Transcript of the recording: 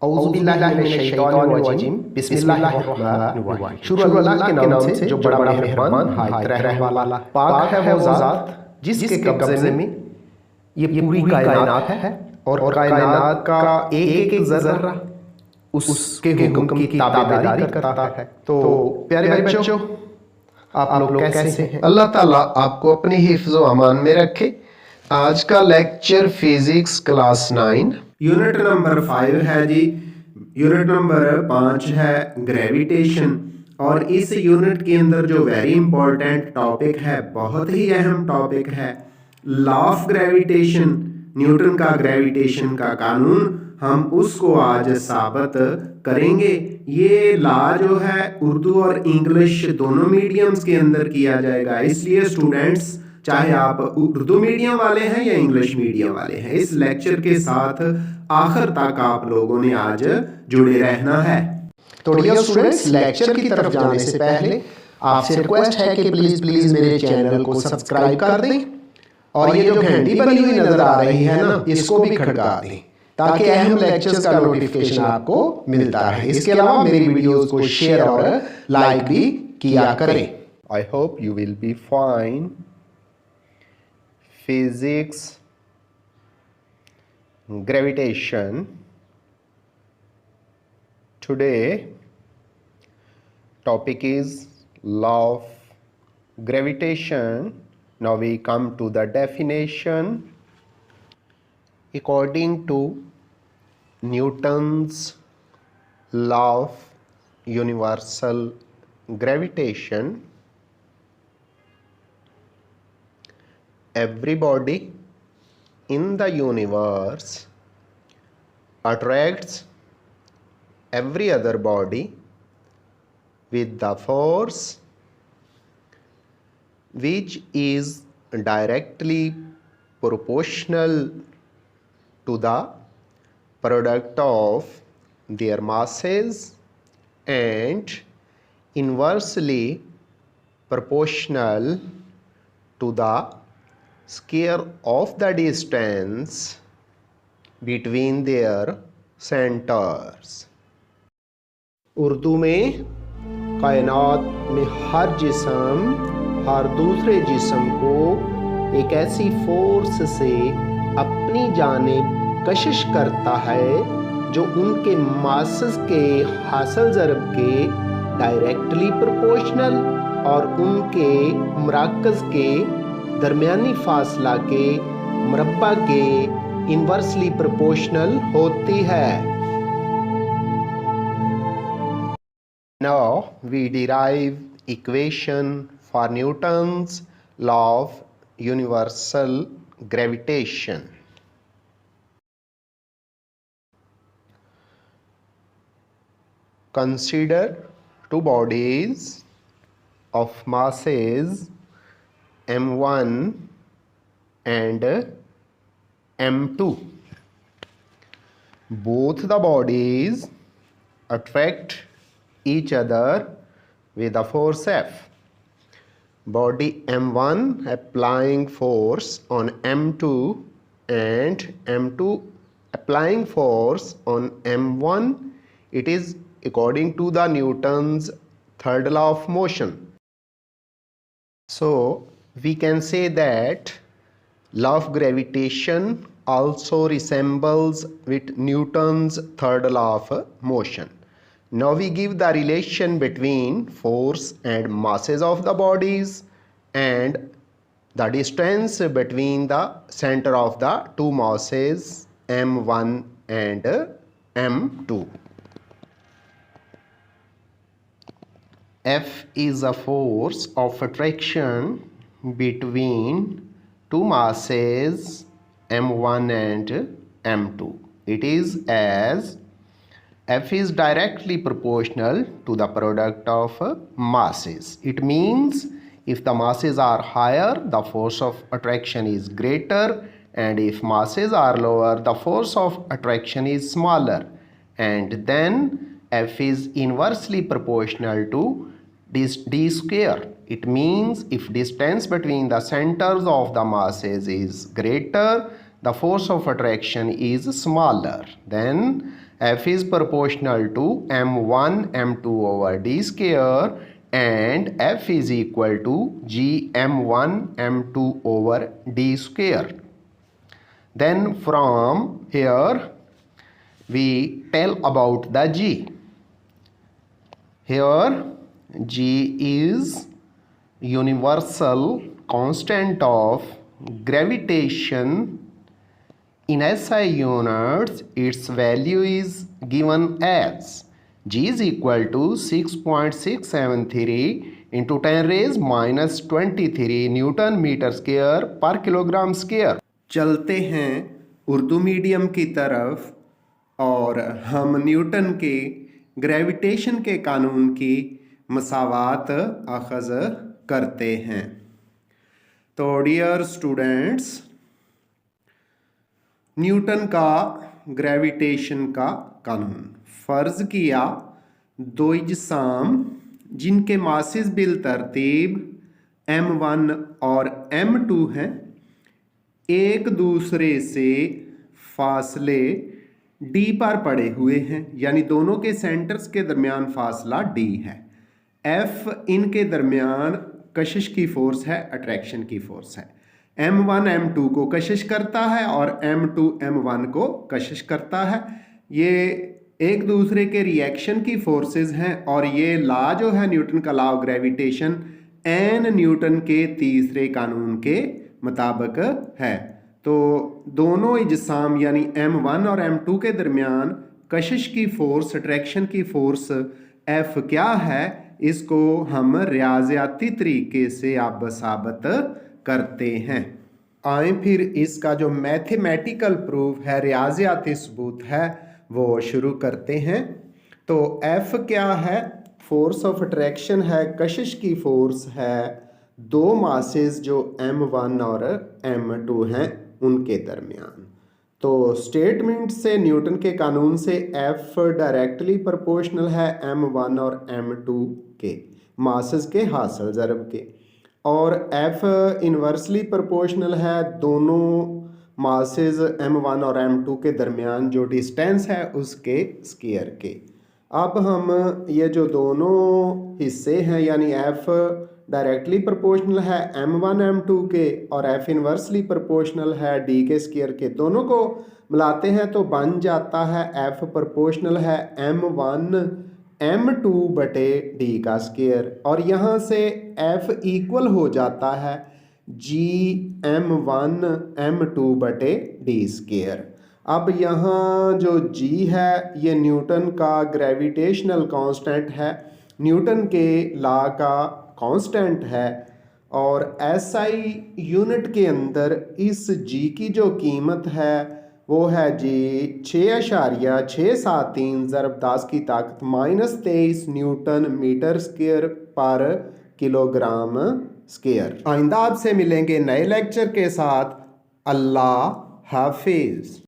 औज़ुबिल्लाहिमिनश्शैतानिर्रजीम बिस्मिल्लाहिर्रहमानिर्रहीम। शुरू अल्लाह के नाम से जो बड़ा मेहरबान हायत रहम वाला। पाक है वो ज़ात जिसके कब्ज़े में ये पूरी कायनात है और कायनात का एक एक ज़र्रा उसके हुक्म की ताबेदारी करता है। तो प्यारे बच्चों, आप लोग कैसे हैं? अल्लाह ताला आपको अपनी हिफ्ज़ व अमान में रखे। आज का lecture physics class 9 unit number 5 है जी। यूनिट नंबर 5 है ग्रेविटेशन। और इस यूनिट के अंदर जो वेरी इंपॉर्टेंट टॉपिक है, बहुत ही अहम टॉपिक है, लॉ ऑफ ग्रेविटेशन, न्यूटन का ग्रेविटेशन का कानून, हम उसको आज साबित करेंगे। ये लॉ जो है उर्दू और इंग्लिश दोनों मीडियम्स के अंदर किया जाएगा, इसलिए स्टूडेंट्स चाहे आप उर्दू मीडियम वाले हैं या इंग्लिश मीडियम वाले हैं, इस लेक्चर के साथ आखिर तक आप लोगों ने आज जुड़े रहना है। तो डियर स्टूडेंट्स, लेक्चर की तरफ जाने से पहले आपसे रिक्वेस्ट है कि प्लीज मेरे चैनल को सब्सक्राइब कर दें और ये जो घंटी बनी हुई नजर आ रही है ना, इसको भी खड़का दें ताकि अहम लेक्चर्स का नोटिफिकेशन आपको मिलता रहे। इसके अलावा मेरी वीडियोस को शेयर और लाइक भी किया करें। I hope you will be fine. Physics gravitation. Today topic is law of gravitation. Now we come to the definition. According to Newton's law of universal gravitation, every body in the universe attracts every other body with the force which is directly proportional to the product of their masses and inversely proportional to the square of the distance between their centers. Urdu में कायनात में हर जिस्म हर दूसरे जिस्म को एक ऐसी force से अपनी जानिब कशिश करता है जो उनके मासेस के हासिल ज़रब के डायरेक्टली प्रोपोर्शनल और उनके मराकज़ के दरमियानी फासला के मुरब्बा के इन्वर्सली प्रोपोर्शनल होती है। Now we derive equation for Newton's law of universal gravitation. Consider two bodies of masses m1 and m2. Both the bodies attract each other with a force F. Body m1 applying force on m2 and m2 applying force on m1. It is according to the Newton's third law of motion. So we can say that law of gravitation also resembles with Newton's third law of motion. Now we give the relation between force and masses of the bodies and the distance between the center of the two masses m1 and m2. F is a force of attraction between two masses m1 and m2. It is as F is directly proportional to the product of masses. It means if the masses are higher, the force of attraction is greater, and if masses are lower, the force of attraction is smaller. And then F is inversely proportional to d square. It means if distance between the centers of the masses is greater, the force of attraction is smaller. Then F is proportional to m1 m2 over d square and F is equal to g m1 m2 over d square. Then from here we tell about the g. Here g is universal constant of gravitation. In SI units, its value is given as g is equal to 6.673 into 10 raised minus 23 newton metre square पर kilogram square. चलते हैं Urdu medium की तरफ और हम Newton के gravitation के कानून की मसावात अखज़ करते हैं। तो डियर स्टूडेंट्स, न्यूटन का ग्रेविटेशन का कानून, फ़र्ज़ किया दो अजसाम जिनके मासेस बिल तरतीब m1 और m2 हैं, एक दूसरे से फासले d पर पड़े हुए हैं, यानी दोनों के सेंटर्स के दरमियान फासला d है। F इनके दरमियान कशिश की फ़ोर्स है, अट्रैक्शन की फ़ोर्स है। m1 m2 को कशिश करता है और m2 m1 को कशिश करता है। ये एक दूसरे के रिएक्शन की फोर्सेस हैं और ये लॉ जो है न्यूटन का लॉ ऑफ ग्रेविटेशन एन न्यूटन के तीसरे कानून के मुताबिक है। तो दोनों अजसाम यानी m1 और m2 के दरमियान कशिश की फ़ोर्स, अट्रैक्शन की फ़ोर्स F क्या है, इसको हम रियाज़ियाती तरीके से अब साबित करते हैं। आए फिर इसका जो मैथमेटिकल प्रूफ है, रियाज़ियाती सबूत है, वो शुरू करते हैं। तो F क्या है? फोर्स ऑफ अट्रैक्शन है, कशिश की फोर्स है दो मासेस जो m1 और m2 हैं उनके दरमियान। तो स्टेटमेंट से, न्यूटन के कानून से F डायरेक्टली प्रोपोर्शनल है m1 और m2 के मासेस के हासिल ज़रब के, और F इन्वर्सली प्रोपोर्शनल है दोनों मासेस m1 और m2 के दरमियान जो डिस्टेंस है उसके स्क्वायर के। अब हम ये जो दोनों हिस्से हैं यानी F डायरेक्टली प्रोपोर्शनल है m1 m2 के और F इन्वर्सली प्रोपोर्शनल है d के स्क्वायर के, दोनों को मिलाते हैं तो बन जाता है F प्रोपोर्शनल है m1 m2 बटे d का स्क्वायर, और यहाँ से F इक्वल हो जाता है g m1 m2 बटे d स्क्वायर। अब यहाँ जो g है ये न्यूटन का ग्रेविटेशनल कांस्टेंट है, न्यूटन के लॉ का कांस्टेंट है, और SI यूनिट के अंदर इस g की जो कीमत है वो है जी 6.673 ज़रब 10 की ताकत -23 न्यूटन मीटर स्क्वायर पर किलोग्राम स्क्वायर। आइंदा आपसे मिलेंगे नए लेक्चर के साथ। अल्लाह हाफिज़।